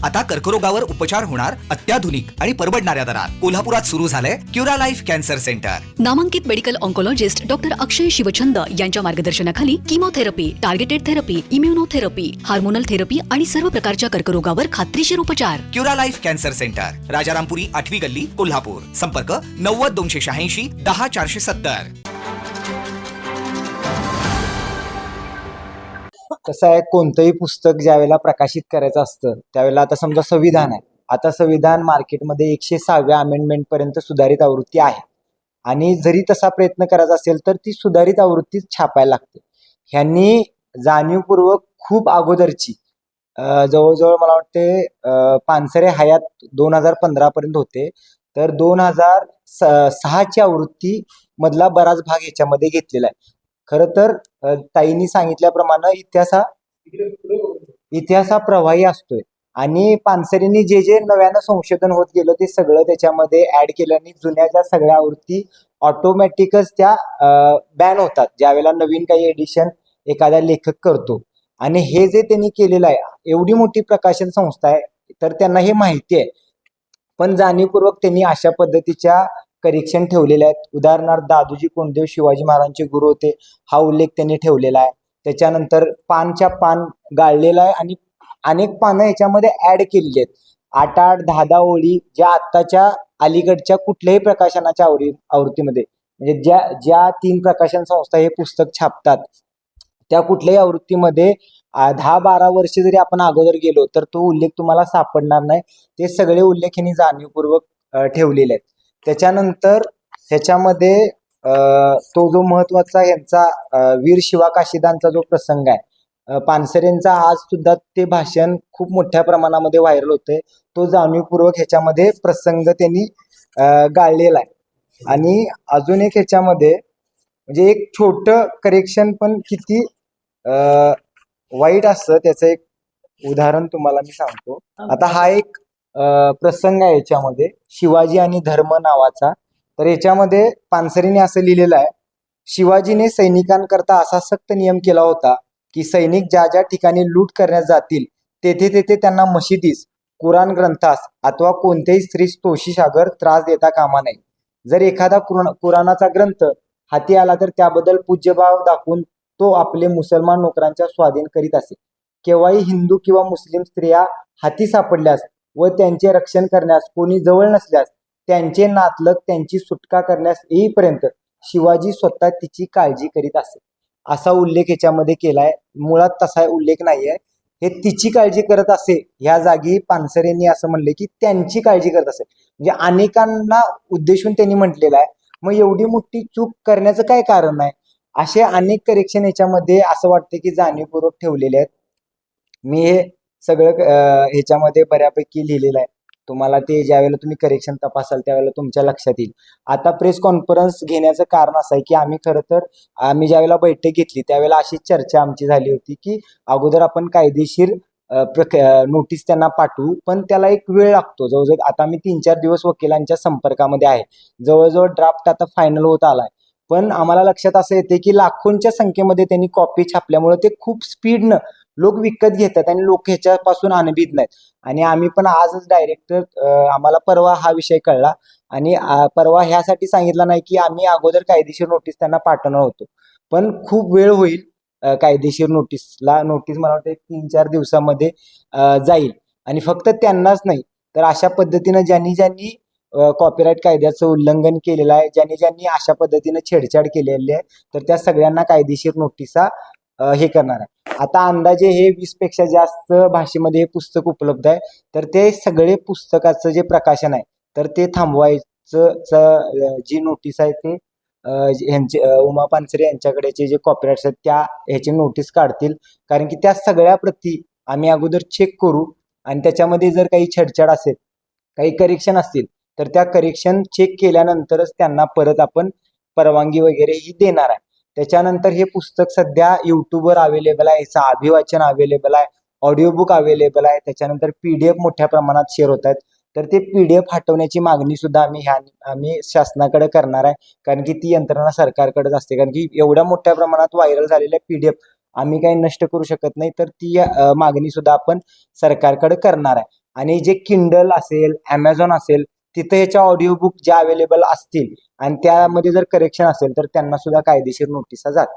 आता कर्करोगावर उपचार होणार अत्याधुनिक आणि परवडणाऱ्या दरात कोल्हापुरात सुरू झालंय क्युरा लाईफ कॅन्सर सेंटर। नामांकित medical oncologist doctor Akshay Shivchand यांच्या मार्गदर्शनाखाली chemotherapy, targeted therapy, immunotherapy, hormonal therapy आणि सर्व प्रकारच्या कर्करोगावर खात्रीशीर उपचार। Cura Life Cancer Centre, Rajarampuri 8वी गल्ली, कोल्हापूर। संपर्क 90 286 10 470। कसं आहे, कोणतंही पुस्तक ज्यावेळेला प्रकाशित करायचं असतं त्यावेळेला आता समजा संविधान आहे, आता संविधान मार्केटमध्ये 106व्या अमेंडमेंट पर्यंत सुधारित आवृत्ती आहे आणि जरी तसा प्रयत्न करायचा असेल तर ती सुधारित आवृत्तीच छापायला लागते। ह्यांनी जाणीवपूर्वक खूप अगोदरची जवळजवळ मला वाटते पानसरे हयात 2015 पर्यंत होते, तर 2006ची आवृत्ती मधला बराच भाग ह्याच्यामध्ये घेतलेला आहे। खरं तर ताईंनी सांगितल्याप्रमाणे इतिहास हा प्रवाही असतोय आणि पानसरेंनी जे नव्यानं संशोधन होत गेलं ते सगळं त्याच्यामध्ये ऍड केल्याने जुन्या ज्या सगळ्या आवृत्ती ऑटोमॅटिकच त्या बॅन होतात ज्यावेळेला नवीन काही एडिशन एखादा लेखक करतो। आणि हे जे त्यांनी केलेलं आहे, एवढी मोठी प्रकाशन संस्था आहे तर त्यांना हे माहिती आहे, पण जाणीवपूर्वक त्यांनी अशा पद्धतीच्या करेक्शन ठेवलेले आहेत। उदाहरणार्थ दादोजी कोंडदेव शिवाजी महाराजांचे गुरु होते हा उल्लेख त्यांनी ठेवलेला आहे। त्याच्यानंतर पानच्या पान गाळलेला आहे आणि अनेक पानं याच्यामध्ये ऍड केलेली आहेत, 8-8, 10-10 ओळी ज्या आत्ताच्या अलीकडच्या कुठल्याही प्रकाशनाच्या आवृत्तीमध्ये म्हणजे ज्या 3 प्रकाशन संस्था हे पुस्तक छापतात त्या कुठल्याही आवृत्तीमध्ये 10-12 वर्ष जरी आपण अगोदर गेलो तर तो उल्लेख तुम्हाला सापडणार नाही। ते सगळे उल्लेख यांनी जाणीवपूर्वक ठेवलेले आहेत। त्याच्यानंतर ह्याच्यामध्ये तो जो महत्वाचा यांचा वीर शिवा काशीदांचा जो प्रसंग आहे, पानसरेंचा आज सुद्धा ते भाषण खूप मोठ्या प्रमाणामध्ये व्हायरल होते, तो जाणीवपूर्वक ह्याच्यामध्ये प्रसंग त्यांनी गाळलेला आहे। आणि अजून एक ह्याच्यामध्ये म्हणजे एक छोटं करेक्शन पण किती वाईट असतं त्याचं एक उदाहरण तुम्हाला मी सांगतो। आता हा एक प्रसंग आहे याच्यामध्ये शिवाजी आणि धर्म नावाचा, तर याच्यामध्ये पानसरेंनी असं लिहिलेलं आहे, शिवाजीने सैनिकांकरता असा सक्त नियम केला होता की सैनिक ज्या ज्या ठिकाणी लूट करण्यास जातील तेथे तेथे त्यांना मशिदीस, कुराण ग्रंथास अथवा कोणत्याही स्त्रीस तोशिशागर त्रास देता कामा नये। जर एखादा कुराणाचा ग्रंथ हाती आला तर त्याबद्दल पूज्यभाव दाखवून तो आपले मुसलमान नोकरांच्या स्वाधीन करीत असे। केव्हाही हिंदू किंवा मुस्लिम स्त्रिया हाती सापडल्यास व त्यांचे रक्षण करण्यास कोणी जवळ नसल्यास त्यांचे नातलग त्यांची सुटका करण्यास येईपर्यंत शिवाजी स्वतः तिची काळजी करीत असे, असा उल्लेख याच्यामध्ये केलाय। मुळात तसा उल्लेख नाहीये, हे तिची काळजी करत असे ह्या जागी पानसरेंनी असं म्हणले की त्यांची काळजी करत असे, म्हणजे अनेकांना उद्देशून त्यांनी म्हटलेलं आहे। मग एवढी मोठी चूक करण्याचं काय कारण आहे? असे अनेक करेक्शन याच्यामध्ये असं वाटते की जाणीवपूर्वक ठेवलेले आहेत। मी हे सगळं ह्याच्यामध्ये बऱ्यापैकी लिहिलेलं आहे, तुम्हाला ते ज्यावेळेला तुम्ही करेक्शन तपासाल त्यावेळेला तुमच्या लक्षात येईल। आता प्रेस कॉन्फरन्स घेण्याचं कारण असं आहे की आम्ही ज्यावेळेला बैठक घेतली त्यावेळेला अशीच चर्चा आमची झाली होती की अगोदर आपण कायदेशीर नोटीस त्यांना पाठवू, पण त्याला एक वेळ लागतो। जवळजवळ आता आम्ही 3-4 दिवस वकिलांच्या संपर्कामध्ये आहे, जवळजवळ ड्राफ्ट आता फायनल होत आलाय, पण आम्हाला लक्षात असं येते की लाखोंच्या संख्येमध्ये त्यांनी कॉपी छापल्यामुळे ते खूप स्पीडनं लोक विकत घेतात आणि लोक ह्याच्यापासून अनभित नाहीत। आणि आम्ही पण आजच आम्हाला परवा हा विषय कळला आणि परवा ह्यासाठी सांगितला नाही की आम्ही अगोदर कायदेशीर नोटीस त्यांना पाठवणार होतो, पण खूप वेळ होईल कायदेशीर नोटीस मला वाटतं 3-4 दिवसामध्ये जाईल। आणि फक्त त्यांनाच नाही तर अशा पद्धतीनं ज्यांनी कॉपीराईट कायद्याचं उल्लंघन केलेलं आहे, ज्यांनी अशा पद्धतीनं छेडछाड केलेली आहे, तर त्या सगळ्यांना कायदेशीर नोटिसा हे करणार आहे। आता अंदाजे हे 20 पेक्षा जास्त भाषेमध्ये हे पुस्तक उपलब्ध आहे, तर ते सगळे पुस्तकाचं जे प्रकाशन आहे तर ते थांबवायचं जी नोटीस आहे ते ह्यांचे उमा पानसरे यांच्याकडेचे जे कॉपीराइट्स आहेत त्या ह्याची नोटीस काढतील, कारण की त्या सगळ्या प्रती आम्ही अगोदर चेक करू आणि त्याच्यामध्ये जर काही छेडछाड असेल, काही करेक्शन असतील तर त्या करेक्शन चेक केल्यानंतरच त्यांना परत आपण परवानगी वगैरे ही देणार आहे। त्याच्यानंतर हे पुस्तक सध्या यूट्यूबवर अवेलेबल आहे, याचं अभिवाचन अवेलेबल आहे, ऑडिओ बुक अवेलेबल आहे, त्याच्यानंतर PDF मोठ्या प्रमाणात शेअर होत आहेत, तर ते PDF हटवण्याची मागणी सुद्धा आम्ही शासनाकडे करणार आहे, कारण की ती यंत्रणा सरकारकडेच असते, कारण की एवढ्या मोठ्या प्रमाणात व्हायरल झालेल्या PDF आम्ही काही नष्ट करू शकत नाही, तर ती मागणी सुद्धा आपण सरकारकडे करणार आहे। आणि जे किंडल असेल, Amazon असेल, तिथे ह्याच्या ऑडिओ बुक ज्या अवेलेबल असतील आणि त्यामध्ये जर करेक्शन असेल तर त्यांना सुद्धा कायदेशीर नोटिसा जातील.